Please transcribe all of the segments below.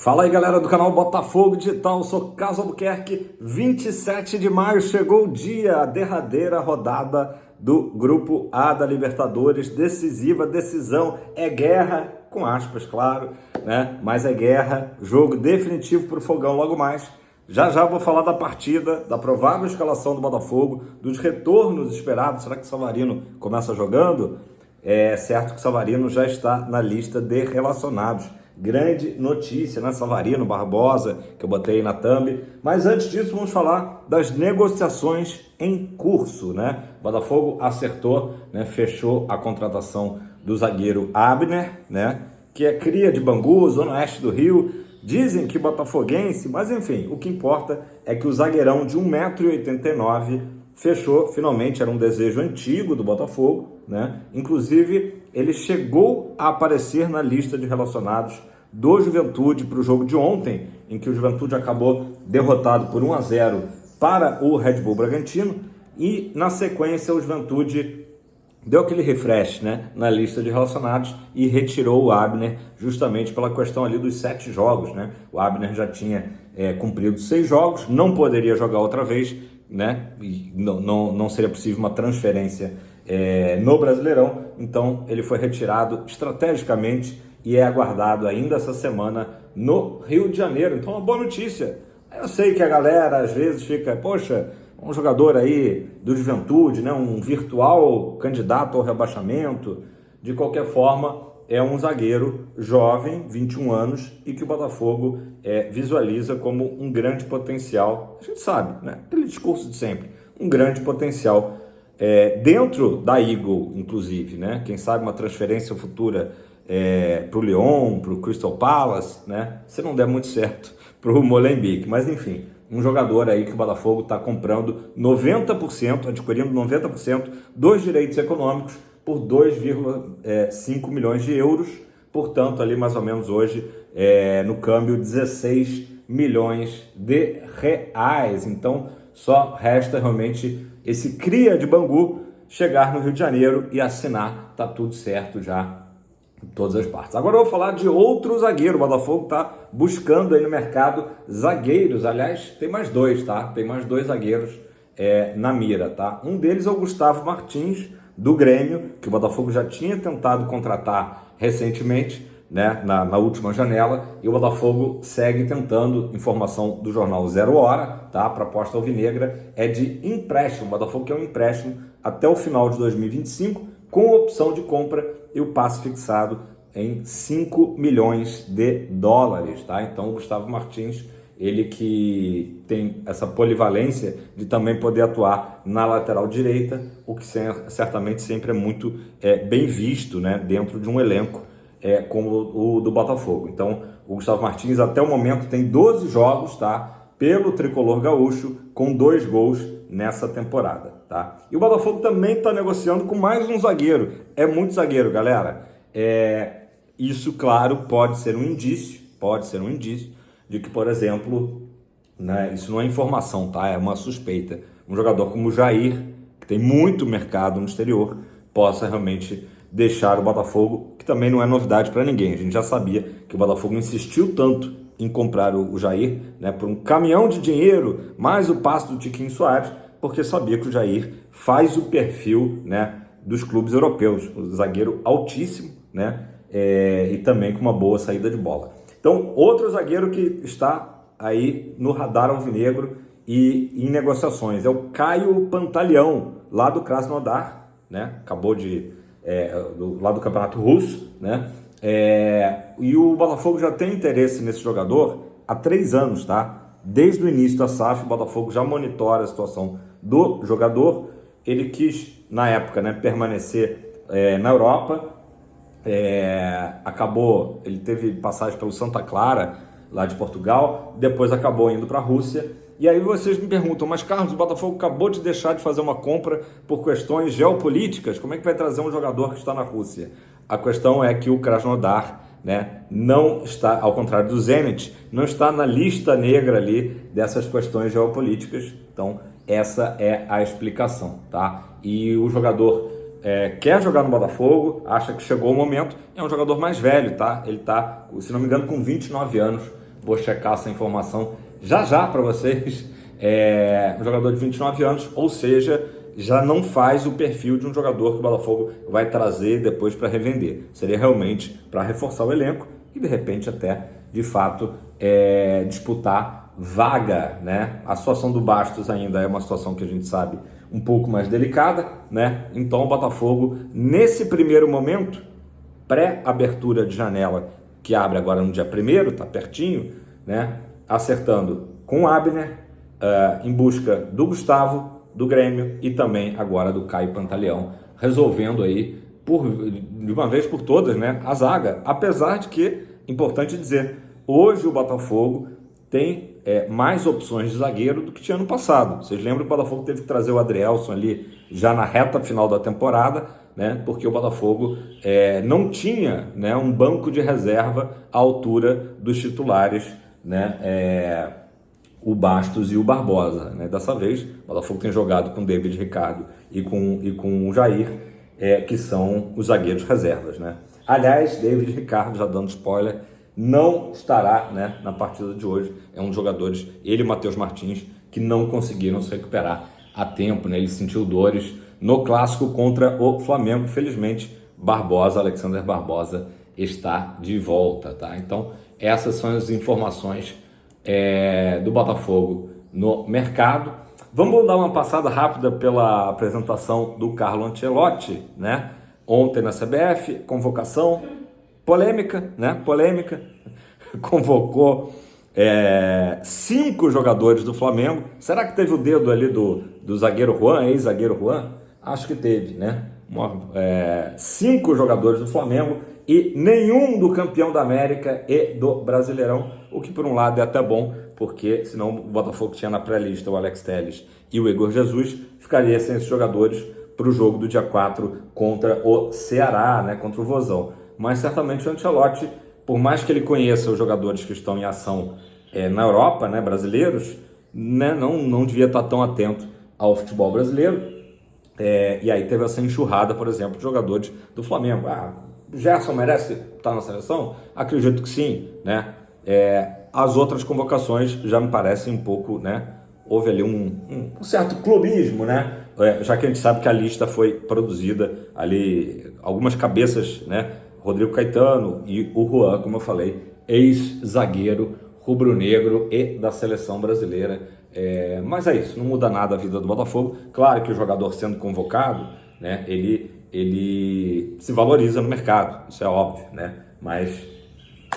Fala aí, galera do canal Botafogo Digital, eu sou Carlos Albuquerque. 27 de maio chegou o dia, a derradeira rodada do Grupo A da Libertadores, decisiva, decisão, é guerra, com aspas, claro, né? Mas é guerra, jogo definitivo para o Fogão logo mais. Já vou falar da partida, da provável escalação do Botafogo, dos retornos esperados. Será que o Savarino começa jogando? É certo que o Savarino já está na lista de relacionados. Grande notícia, né? Savarino, Barbosa, que eu botei na thumb. Mas antes disso, vamos falar das negociações em curso, né? O Botafogo acertou, né? Fechou a contratação do zagueiro Abner, né? Que é cria de Bangu, zona oeste do Rio. Dizem que botafoguense, mas enfim, o que importa é que o zagueirão de 1,89 m fechou, finalmente, era um desejo antigo do Botafogo, né? Inclusive, ele chegou a aparecer na lista de relacionados do Juventude para o jogo de ontem, em que o Juventude acabou derrotado por 1-0 para o Red Bull Bragantino, e na sequência o Juventude deu aquele refresh, né, na lista de relacionados e retirou o Abner justamente pela questão ali dos 7 jogos, né? O Abner já tinha cumprido 6 jogos, não poderia jogar outra vez, né? E não seria possível uma transferência no Brasileirão, então ele foi retirado estrategicamente e é aguardado ainda essa semana no Rio de Janeiro. Então, uma boa notícia. Eu sei que a galera às vezes fica, poxa, um jogador aí do Juventude, né, um virtual candidato ao rebaixamento. De qualquer forma, é um zagueiro jovem, 21 anos, e que o Botafogo visualiza como um grande potencial. A gente sabe, né, aquele discurso de sempre, um grande potencial dentro da Eagle, inclusive, né? Quem sabe uma transferência futura para o Lyon, para o Crystal Palace, né? Se não der muito certo para o Molenbeek, mas enfim, um jogador aí que o Botafogo está comprando 90%, adquirindo 90% dos direitos econômicos por 2,5 milhões de euros, portanto ali mais ou menos hoje no câmbio 16 milhões de reais. Então só resta realmente esse cria de Bangu chegar no Rio de Janeiro e assinar, tá tudo certo já em todas as partes. Agora eu vou falar de outro zagueiro. O Botafogo tá buscando aí no mercado zagueiros, aliás, tem mais dois, tá? Tem mais 2 zagueiros na mira, tá? Um deles é o Gustavo Martins, do Grêmio, que o Botafogo já tinha tentado contratar recentemente, né, na última janela, e o Botafogo segue tentando. Informação do jornal 0 Hora, tá? A proposta alvinegra é de empréstimo. O Botafogo quer um empréstimo até o final de 2025, com opção de compra e o passe fixado em 5 milhões de dólares, tá? Então o Gustavo Martins, ele que tem essa polivalência de também poder atuar na lateral direita, o que certamente sempre é muito bem visto, né, dentro de um elenco como o do Botafogo. Então, o Gustavo Martins até o momento tem 12 jogos, tá, pelo tricolor gaúcho, com 2 gols nessa temporada, tá? E o Botafogo também está negociando com mais um zagueiro. É muito zagueiro, galera. Isso, claro, pode ser um indício de que, por exemplo, né, isso não é informação, tá? É uma suspeita. Um jogador como o Jair, que tem muito mercado no exterior, possa realmente deixar o Botafogo, que também não é novidade para ninguém. A gente já sabia que o Botafogo insistiu tanto em comprar o Jair, né, por um caminhão de dinheiro, mais o passe do Tiquinho Soares, porque sabia que o Jair faz o perfil, né, dos clubes europeus, o zagueiro altíssimo, né, e também com uma boa saída de bola. Então, outro zagueiro que está aí no radar alvinegro e em negociações é o Caio Pantaleão, lá do Krasnodar, né, acabou lá do Campeonato Russo, né, e o Botafogo já tem interesse nesse jogador há 3 anos, tá? Desde o início da SAF, o Botafogo já monitora a situação do jogador. Ele quis, na época, né, permanecer na Europa. Ele teve passagem pelo Santa Clara, lá de Portugal, depois acabou indo para a Rússia. E aí vocês me perguntam, mas Carlos, o Botafogo acabou de deixar de fazer uma compra por questões geopolíticas, como é que vai trazer um jogador que está na Rússia? A questão é que o Krasnodar, né, não está, ao contrário do Zenit, não está na lista negra ali dessas questões geopolíticas. Então essa é a explicação, tá? E o jogador quer jogar no Botafogo, acha que chegou o momento, é um jogador mais velho, tá? Ele tá, se não me engano, com 29 anos Vou checar essa informação já já para vocês. Um jogador de 29 anos, ou seja, já não faz o perfil de um jogador que o Botafogo vai trazer depois para revender. Seria realmente para reforçar o elenco e de repente até, de fato, disputar vaga, né? A situação do Bastos ainda é uma situação que a gente sabe um pouco mais delicada, né? Então o Botafogo, nesse primeiro momento, pré-abertura de janela, que abre agora no dia 1º, tá pertinho, né? Acertando com o Abner, em busca do Gustavo, do Grêmio e também agora do Caio Pantaleão, resolvendo aí, de uma vez por todas, né, a zaga. Apesar de que, importante dizer, hoje o Botafogo tem mais opções de zagueiro do que tinha no passado. Vocês lembram que o Botafogo teve que trazer o Adrielson ali já na reta final da temporada, né, porque o Botafogo não tinha, né, um banco de reserva à altura dos titulares, né, o Bastos e o Barbosa, né? Dessa vez, o Botafogo tem jogado com o David Ricardo e com o Jair, que são os zagueiros reservas, né? Aliás, David Ricardo, já dando spoiler, não estará, né, na partida de hoje. É um dos jogadores, ele e o Matheus Martins, que não conseguiram se recuperar a tempo, né? Ele sentiu dores no clássico contra o Flamengo. Felizmente, Alexander Barbosa, está de volta, tá? Então, essas são as informações do Botafogo no mercado. Vamos dar uma passada rápida pela apresentação do Carlo Ancelotti, né? Ontem na CBF, convocação, polêmica, né? Polêmica. Convocou 5 jogadores do Flamengo. Será que teve o dedo ali do zagueiro Juan, ex-zagueiro Juan? Acho que teve, né? 5 jogadores do Flamengo e nenhum do campeão da América e do Brasileirão, o que por um lado é até bom, porque senão o Botafogo tinha na pré-lista o Alex Telles e o Igor Jesus, ficaria sem esses jogadores para o jogo do dia 4 contra o Ceará, né, contra o Vozão. Mas certamente o Ancelotti, por mais que ele conheça os jogadores que estão em ação na Europa, né, brasileiros, né, não devia estar tão atento ao futebol brasileiro. E aí teve essa enxurrada, por exemplo, de jogadores do Flamengo. Gerson merece estar na seleção? Acredito que sim, né? As outras convocações já me parecem um pouco, né? Houve ali um certo clubismo, né? Já que a gente sabe que a lista foi produzida ali, algumas cabeças, né? Rodrigo Caetano e o Juan, como eu falei, ex-zagueiro rubro-negro e da seleção brasileira. Mas é isso, não muda nada a vida do Botafogo. Claro que o jogador sendo convocado, né? Ele se valoriza no mercado, isso é óbvio, né? Mas,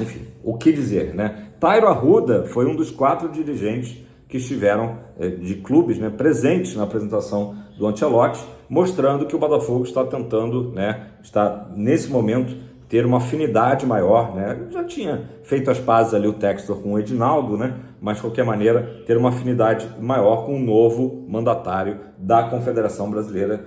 enfim, o que dizer, né? Tairo Arruda foi um dos 4 dirigentes que estiveram de clubes, né, presentes na apresentação do Ancelotti, mostrando que o Botafogo está tentando, né, está nesse momento ter uma afinidade maior, né? Já tinha feito as pazes ali o Textor com o Edinaldo, né? Mas de qualquer maneira ter uma afinidade maior com o novo mandatário da Confederação Brasileira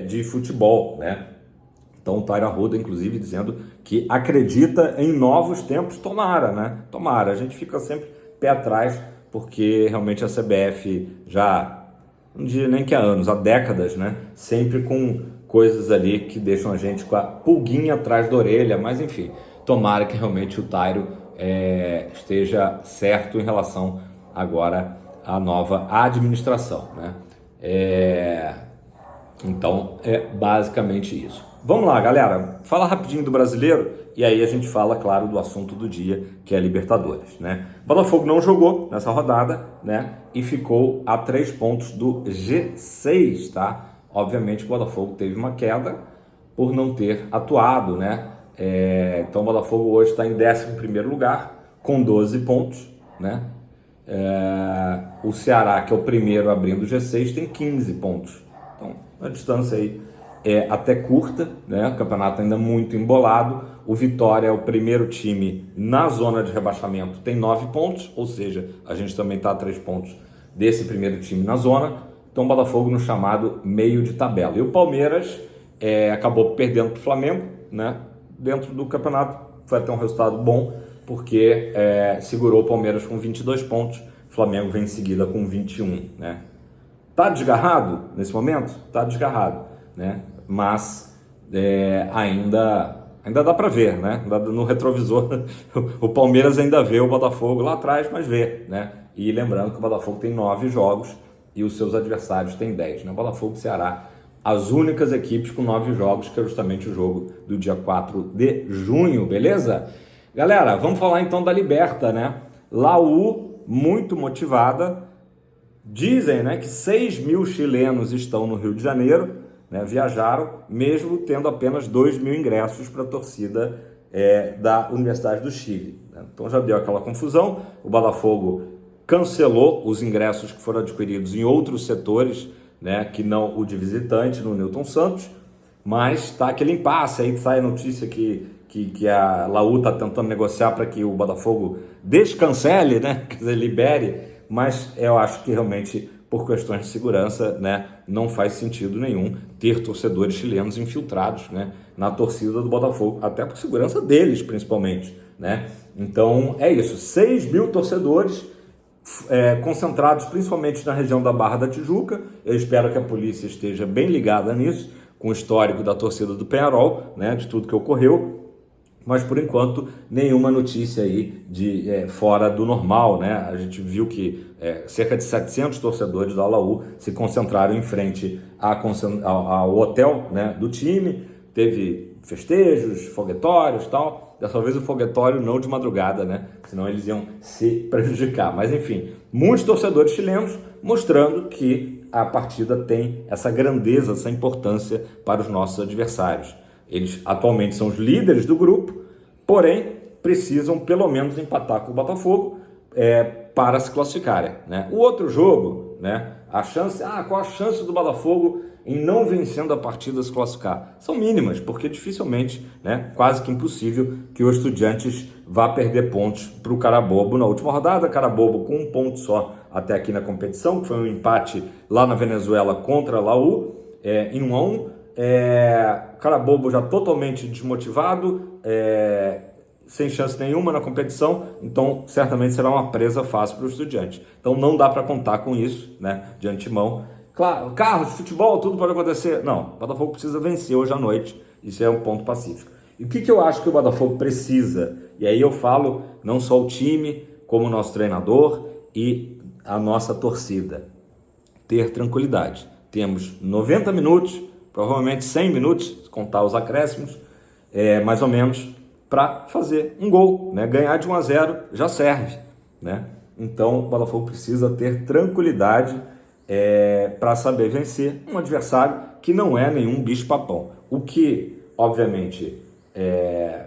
de Futebol, né? Então o Tairo Arruda, inclusive, dizendo que acredita em novos tempos. Tomara, né? Tomara. A gente fica sempre pé atrás, porque realmente a CBF já, não diria nem que há anos, há décadas, né? Sempre com coisas ali que deixam a gente com a pulguinha atrás da orelha, mas enfim, tomara que realmente o Tairo esteja certo em relação agora à nova administração, né? Então é basicamente isso. Vamos lá, galera, fala rapidinho do brasileiro e aí a gente fala, claro, do assunto do dia, que é a Libertadores, né? Botafogo não jogou nessa rodada, né? E ficou a 3 pontos do G6, tá? Obviamente o Botafogo teve uma queda por não ter atuado, né? Então o Botafogo hoje está em 11º lugar, com 12 pontos, né? O Ceará, que é o primeiro abrindo o G6, tem 15 pontos. Então, a distância aí é até curta, né? O campeonato ainda muito embolado. O Vitória é o primeiro time na zona de rebaixamento, tem 9 pontos, ou seja, a gente também está a 3 pontos desse primeiro time na zona. Então, o Botafogo no chamado meio de tabela. E o Palmeiras acabou perdendo para o Flamengo, né? Dentro do campeonato. Foi até um resultado bom, porque segurou o Palmeiras com 22 pontos. O Flamengo vem em seguida com 21, né? Tá desgarrado nesse momento? Tá desgarrado, né? Mas ainda Ainda dá para ver, né? No retrovisor, o Palmeiras ainda vê o Botafogo lá atrás, mas vê, né? E lembrando que o Botafogo tem 9 jogos e os seus adversários têm 10, né? Botafogo e Ceará, as únicas equipes com 9 jogos, que é justamente o jogo do dia 4 de junho, beleza? Galera, vamos falar então da Liberta, né? Laú, muito motivada. Dizem, né, que 6.000 chilenos estão no Rio de Janeiro, né, viajaram, mesmo tendo apenas 2.000 ingressos para a torcida da Universidade do Chile, né? Então já deu aquela confusão. O Botafogo cancelou os ingressos que foram adquiridos em outros setores, né, que não o de visitante, no Newton Santos, mas está aquele impasse. Aí sai a notícia que a Laú está tentando negociar para que o Botafogo descancele, né, quer dizer, libere, mas eu acho que realmente, por questões de segurança, né, não faz sentido nenhum ter torcedores chilenos infiltrados, né, na torcida do Botafogo, até por segurança deles, principalmente, né? Então é isso, 6.000 torcedores concentrados principalmente na região da Barra da Tijuca. Eu espero que a polícia esteja bem ligada nisso, com o histórico da torcida do Peñarol, né, de tudo que ocorreu. Mas, por enquanto, nenhuma notícia aí de fora do normal, né? A gente viu que cerca de 700 torcedores da Laú se concentraram em frente ao hotel, né, do time. Teve festejos, foguetórios e tal. Dessa vez o foguetório não de madrugada, né? Senão eles iam se prejudicar. Mas, enfim, muitos torcedores chilenos mostrando que a partida tem essa grandeza, essa importância para os nossos adversários. Eles atualmente são os líderes do grupo, porém precisam pelo menos empatar com o Botafogo para se classificarem, né? O outro jogo, né? Qual a chance do Botafogo em não vencendo a partida se classificar? São mínimas, porque dificilmente, né, quase que impossível que o Estudiantes vá perder pontos para o Carabobo na última rodada. Carabobo com 1 ponto só até aqui na competição, que foi um empate lá na Venezuela contra a Laú, em 1-1. Carabobo já totalmente desmotivado, sem chance nenhuma na competição, então certamente será uma presa fácil para o Estudiante. Então não dá para contar com isso, né, de antemão. Claro, Carlos, futebol, tudo pode acontecer. Não, o Botafogo precisa vencer hoje à noite, isso é um ponto pacífico. E o que eu acho que o Botafogo precisa? E aí eu falo não só o time, como o nosso treinador e a nossa torcida. Ter tranquilidade. Temos 90 minutos, provavelmente 100 minutos, se contar os acréscimos, mais ou menos, para fazer um gol, né? Ganhar de 1-0 já serve, né? Então o Botafogo precisa ter tranquilidade para saber vencer um adversário que não é nenhum bicho-papão. O que, obviamente, é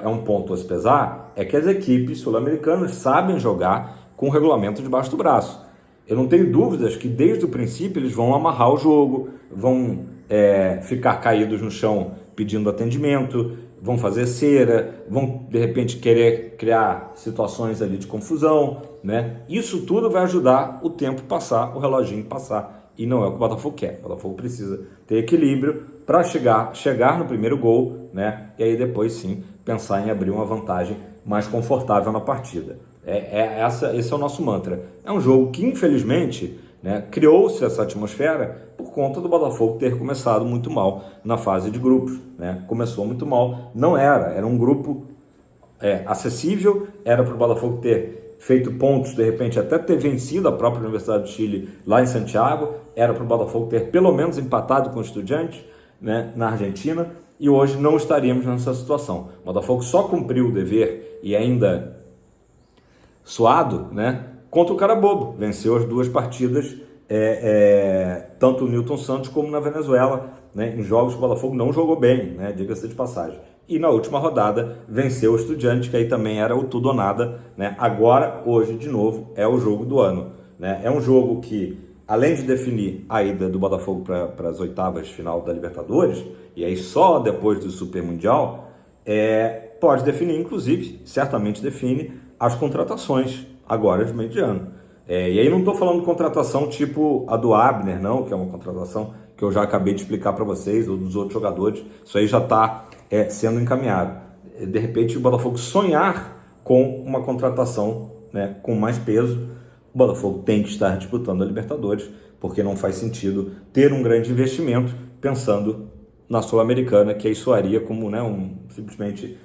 um ponto a se pesar, é que as equipes sul-americanas sabem jogar com o regulamento debaixo do braço. Eu não tenho dúvidas que desde o princípio eles vão amarrar o jogo, vão ficar caídos no chão pedindo atendimento, vão fazer cera, vão de repente querer criar situações ali de confusão, né? Isso tudo vai ajudar o tempo passar, o reloginho passar, e não é o que o Botafogo quer. O Botafogo precisa ter equilíbrio para chegar no primeiro gol, né? E aí depois sim pensar em abrir uma vantagem mais confortável na partida. Esse é o nosso mantra. É um jogo que, infelizmente, né, criou-se essa atmosfera por conta do Botafogo ter começado muito mal na fase de grupos, né? Começou muito mal, não era um grupo acessível, era para o Botafogo ter feito pontos, de repente até ter vencido a própria Universidade do Chile lá em Santiago, era para o Botafogo ter pelo menos empatado com o Estudiantes, né, na Argentina, e hoje não estaríamos nessa situação. O Botafogo só cumpriu o dever e ainda suado, né, contra o Carabobo, venceu as 2 partidas, tanto o Newton Santos como na Venezuela, né, em jogos que o Botafogo não jogou bem, né, diga-se de passagem. E na última rodada venceu o Estudiante, que aí também era o tudo ou nada, né? Agora, hoje, de novo, é o jogo do ano, né? É um jogo que, além de definir a ida do Botafogo para as oitavas de final da Libertadores, e aí só depois do Super Mundial, pode definir, inclusive, certamente define as contratações agora de meio de ano. E aí não estou falando de contratação tipo a do Abner, não, que é uma contratação que eu já acabei de explicar para vocês, ou dos outros jogadores. Isso aí já está sendo encaminhado. De repente o Botafogo sonhar com uma contratação, né, com mais peso, o Botafogo tem que estar disputando a Libertadores, porque não faz sentido ter um grande investimento pensando na Sul-Americana, que aí soaria como, né, simplesmente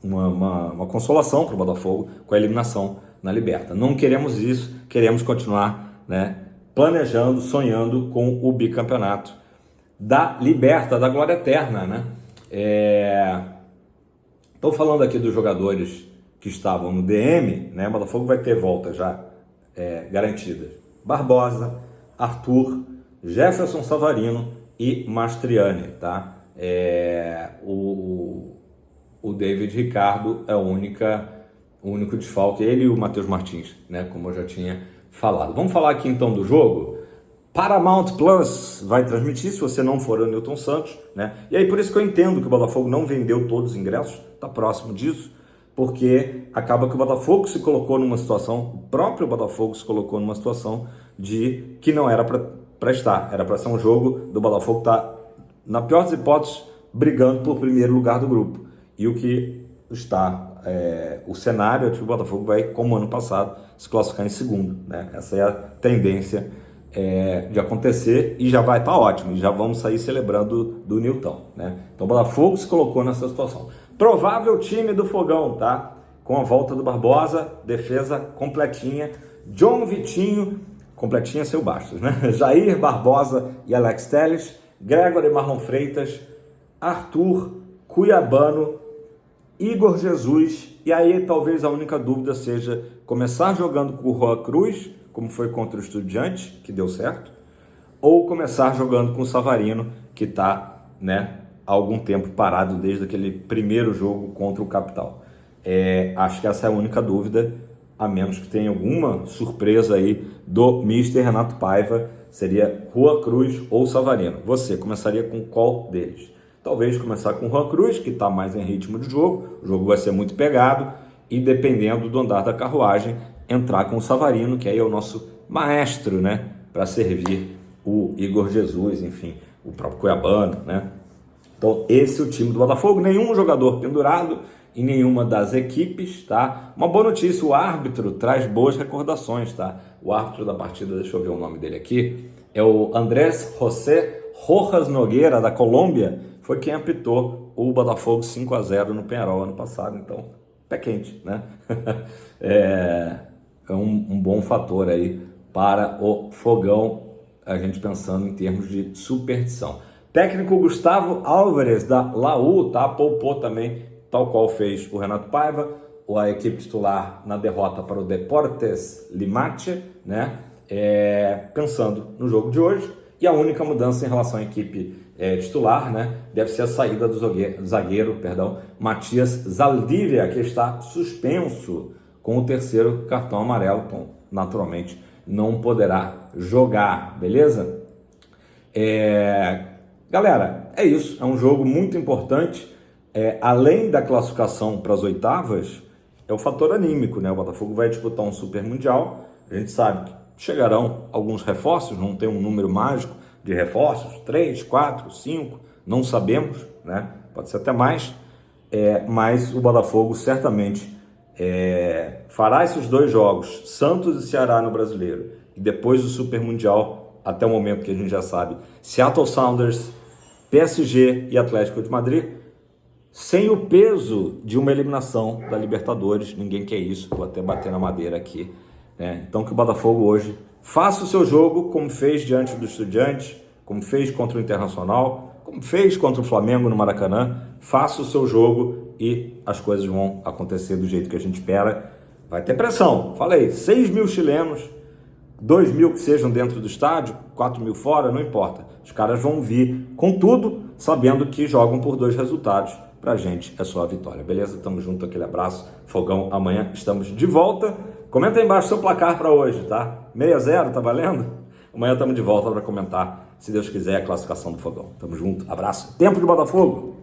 uma consolação para o Botafogo com a eliminação na Liberta. Não queremos isso, queremos continuar, né, planejando, sonhando com o bicampeonato da Liberta, da Glória Eterna, né? Estou falando aqui dos jogadores que estavam no DM, né? O Botafogo vai ter volta já garantidas. Barbosa, Arthur, Jefferson Savarino e Mastriani, tá? O David Ricardo é o único desfalque, ele e o Matheus Martins, né? Como eu já tinha falado. Vamos falar aqui então do jogo. Paramount Plus vai transmitir, se você não for o Newton Santos, né? E aí por isso que eu entendo que o Botafogo não vendeu todos os ingressos, tá próximo disso, porque acaba que o Botafogo se colocou numa situação, o próprio Botafogo se colocou numa situação de que não era para estar, era para ser um jogo do Botafogo estar, na pior das hipóteses, brigando por primeiro lugar do grupo. E o que está, o cenário é que o Botafogo vai, como ano passado, se classificar em segundo, né? Essa é a tendência de acontecer e já vai estar ótimo, e já vamos sair celebrando do Newton, né? Então o Botafogo se colocou nessa situação. Provável time do Fogão, tá? Com a volta do Barbosa, defesa completinha, John Vitinho, completinha seu Bastos, né? Jair, Barbosa e Alex Telles, Gregory Marlon Freitas, Arthur, Cuiabano, Igor Jesus, e aí talvez a única dúvida seja começar jogando com o Juan Cruz, como foi contra o Estudiantes, que deu certo, ou começar jogando com o Savarino, que está, né, há algum tempo parado desde aquele primeiro jogo contra o Capital. Acho que essa é a única dúvida, a menos que tenha alguma surpresa aí do Mister Renato Paiva, seria Juan Cruz ou Savarino. Você começaria com qual deles? Talvez começar com o Juan Cruz, que está mais em ritmo de jogo, o jogo vai ser muito pegado, e dependendo do andar da carruagem, entrar com o Savarino, que aí é o nosso maestro, né, para servir o Igor Jesus, enfim, o próprio Cuiabano, né? Então, esse é o time do Botafogo, nenhum jogador pendurado em nenhuma das equipes, tá? Uma boa notícia, o árbitro traz boas recordações, tá? O árbitro da partida, deixa eu ver o nome dele aqui, é o Andrés José Rojas Nogueira, da Colômbia, foi quem apitou o Botafogo 5-0 no Penharol ano passado, então, pé quente, né? É um bom fator aí para o Fogão, a gente pensando em termos de superstição. Técnico Gustavo Álvares, da Laú, tá? Poupou também, tal qual fez o Renato Paiva, a equipe titular na derrota para o Deportes Limache, né? Pensando no jogo de hoje, e a única mudança em relação à equipe titular, né, deve ser a saída do zagueiro, Matias Zaldivia, que está suspenso com o terceiro cartão amarelo, então naturalmente não poderá jogar, beleza? Galera, é isso, é um jogo muito importante, além da classificação para as oitavas, é o fator anímico, né? O Botafogo vai disputar um Super Mundial, a gente sabe que chegarão alguns reforços, não tem um número mágico de reforços, 3, 4, 5, não sabemos, né? Pode ser até mais, mas o Botafogo certamente fará esses dois jogos, Santos e Ceará no Brasileiro, e depois o Super Mundial, até o momento que a gente já sabe, Seattle Sounders, PSG e Atlético de Madrid, sem o peso de uma eliminação da Libertadores. Ninguém quer isso, vou até bater na madeira aqui, né? Então que o Botafogo hoje faça o seu jogo como fez diante do Estudiantes, como fez contra o Internacional, como fez contra o Flamengo no Maracanã. Faça o seu jogo e as coisas vão acontecer do jeito que a gente espera. Vai ter pressão, falei, 6 mil chilenos, 2 mil que sejam dentro do estádio, 4 mil fora, não importa. Os caras vão vir com tudo, sabendo que jogam por 2 resultados. Pra gente é só a vitória, beleza? Tamo junto, aquele abraço, Fogão, amanhã estamos de volta. Comenta aí embaixo seu placar para hoje, tá? 6-0, tá valendo? Amanhã estamos de volta para comentar, se Deus quiser, a classificação do Fogão. Tamo junto, abraço, tempo de Botafogo!